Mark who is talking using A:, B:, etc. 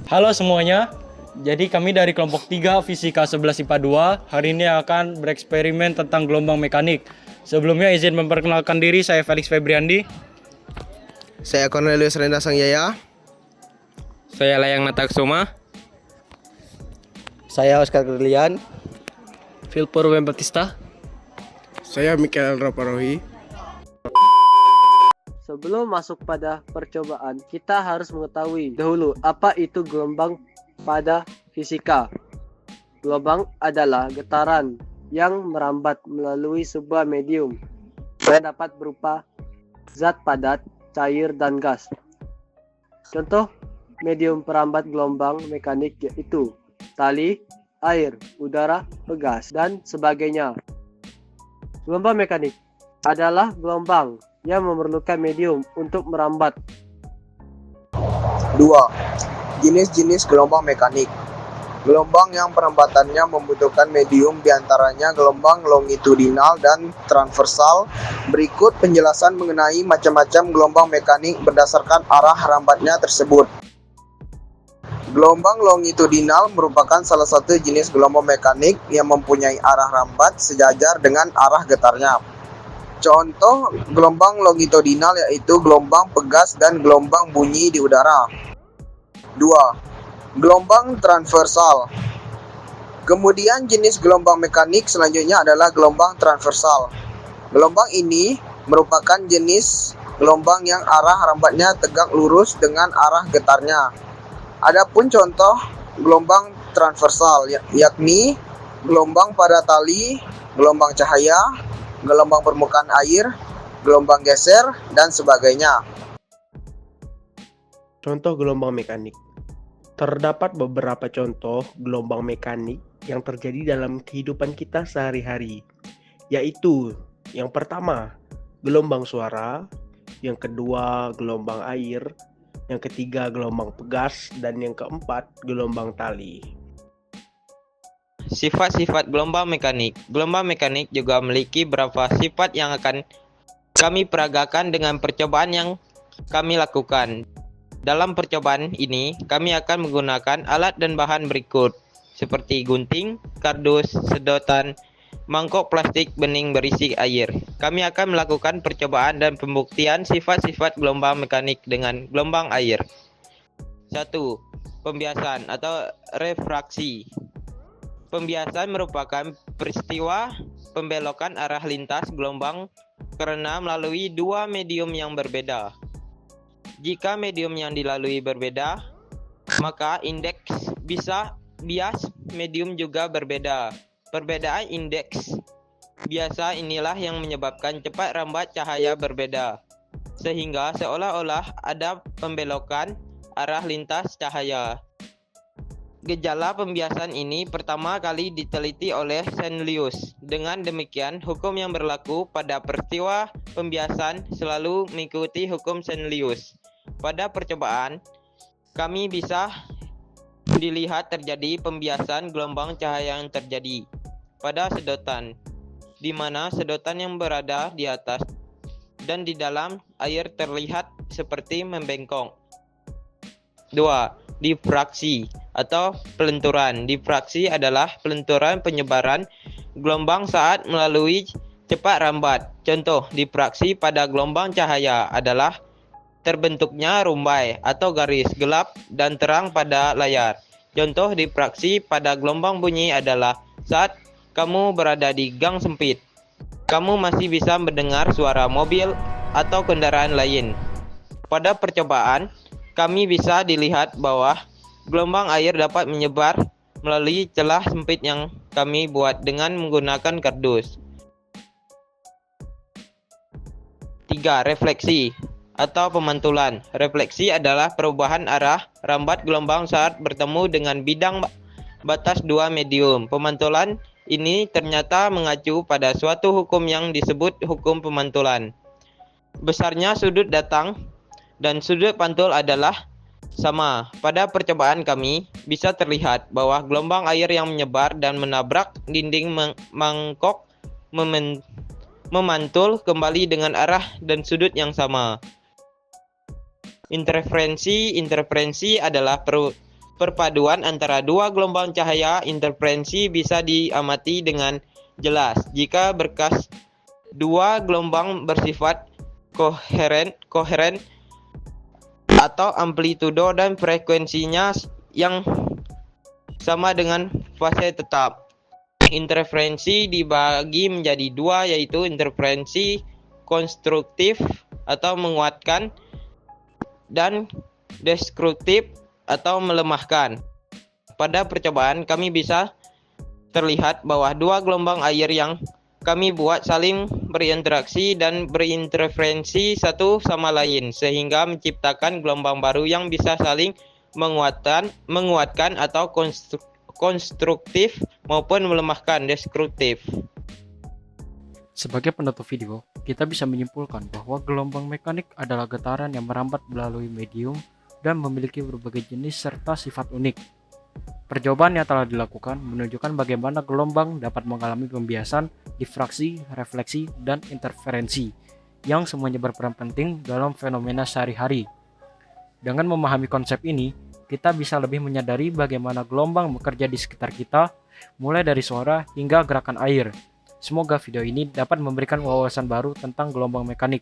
A: Halo semuanya, jadi kami dari kelompok 3 Fisika 11 IPA 2 hari ini akan bereksperimen tentang gelombang mekanik. Sebelumnya izin memperkenalkan diri, saya Felix Febriandi.
B: Saya Cornelius Renda Sangjaya.
C: Saya Layang Nataksuma.
D: Saya Oscar Gerlian.
A: Philpur Wembatista.
B: Saya Mikael Raparohi.
D: Sebelum masuk pada percobaan, kita harus mengetahui dahulu apa itu gelombang pada fisika. Gelombang adalah getaran yang merambat melalui sebuah medium yang dapat berupa zat padat, cair, dan gas. Contoh medium perambat gelombang mekanik yaitu tali, air, udara, gas, dan sebagainya. Gelombang mekanik adalah gelombang yang memerlukan medium untuk merambat.
B: 2. Jenis-jenis gelombang mekanik. Gelombang yang perambatannya membutuhkan medium diantaranya gelombang longitudinal dan transversal. Berikut penjelasan mengenai macam-macam gelombang mekanik berdasarkan arah rambatnya tersebut. Gelombang longitudinal merupakan salah satu jenis gelombang mekanik yang mempunyai arah rambat sejajar dengan arah getarnya. Contoh gelombang longitudinal yaitu gelombang pegas dan gelombang bunyi di udara. 2. Gelombang transversal. Kemudian jenis gelombang mekanik selanjutnya adalah gelombang transversal. Gelombang ini merupakan jenis gelombang yang arah rambatnya tegak lurus dengan arah getarnya. Adapun contoh gelombang transversal yakni gelombang pada tali, gelombang cahaya, gelombang permukaan air, gelombang geser, dan sebagainya.
E: Contoh gelombang mekanik. Terdapat beberapa contoh gelombang mekanik yang terjadi dalam kehidupan kita sehari-hari, yaitu yang pertama, gelombang suara, yang kedua, gelombang air, yang ketiga, gelombang pegas, dan yang keempat, gelombang tali.
C: Sifat-sifat gelombang mekanik. Gelombang mekanik juga memiliki beberapa sifat yang akan kami peragakan dengan percobaan yang kami lakukan. Dalam percobaan ini, kami akan menggunakan alat dan bahan berikut, seperti gunting, kardus, sedotan, mangkok plastik bening berisi air. Kami akan melakukan percobaan dan pembuktian sifat-sifat gelombang mekanik dengan gelombang air. 1. Pembiasan atau refraksi. Pembiasan merupakan peristiwa pembelokan arah lintas gelombang karena melalui dua medium yang berbeda. Jika medium yang dilalui berbeda, maka indeks bias medium juga berbeda. Perbedaan indeks biasa inilah yang menyebabkan cepat rambat cahaya berbeda, sehingga seolah-olah ada pembelokan arah lintas cahaya. Gejala pembiasan ini pertama kali diteliti oleh Senlius. Dengan demikian, hukum yang berlaku pada peristiwa pembiasan selalu mengikuti hukum Senlius. Pada percobaan, kami bisa dilihat terjadi pembiasan gelombang cahaya yang terjadi pada sedotan, di mana sedotan yang berada di atas dan di dalam air terlihat seperti membengkok. 2. Difraksi atau pelenturan. Difraksi adalah pelenturan penyebaran gelombang saat melalui cepat rambat. Contoh difraksi pada gelombang cahaya adalah terbentuknya rumbai atau garis gelap dan terang pada layar. Contoh difraksi pada gelombang bunyi adalah saat kamu berada di gang sempit, kamu masih bisa mendengar suara mobil atau kendaraan lain. Pada percobaan, kami bisa dilihat bahwa gelombang air dapat menyebar melalui celah sempit yang kami buat dengan menggunakan kardus. 3. Refleksi atau pemantulan. Refleksi adalah perubahan arah rambat gelombang saat bertemu dengan bidang batas dua medium. Pemantulan ini ternyata mengacu pada suatu hukum yang disebut hukum pemantulan. Besarnya sudut datang dan sudut pantul adalah sama. Pada percobaan kami, bisa terlihat bahwa gelombang air yang menyebar dan menabrak dinding mangkok memantul kembali dengan arah dan sudut yang sama. Interferensi adalah perpaduan antara dua gelombang cahaya. Interferensi bisa diamati dengan jelas jika berkas dua gelombang bersifat koheren atau amplitudo dan frekuensinya yang sama dengan fase tetap. Interferensi dibagi menjadi dua, yaitu interferensi konstruktif atau menguatkan dan destruktif atau melemahkan. Pada percobaan kami bisa terlihat bahwa dua gelombang air yang kami buat saling berinteraksi dan berinterferensi satu sama lain sehingga menciptakan gelombang baru yang bisa saling menguatkan atau konstruktif maupun melemahkan destruktif.
A: Sebagai penutup video, kita bisa menyimpulkan bahwa gelombang mekanik adalah getaran yang merambat melalui medium dan memiliki berbagai jenis serta sifat unik. Percobaan yang telah dilakukan menunjukkan bagaimana gelombang dapat mengalami pembiasan, difraksi, refleksi, dan interferensi, yang semuanya berperan penting dalam fenomena sehari-hari. Dengan memahami konsep ini, kita bisa lebih menyadari bagaimana gelombang bekerja di sekitar kita, mulai dari suara hingga gerakan air. Semoga video ini dapat memberikan wawasan baru tentang gelombang mekanik.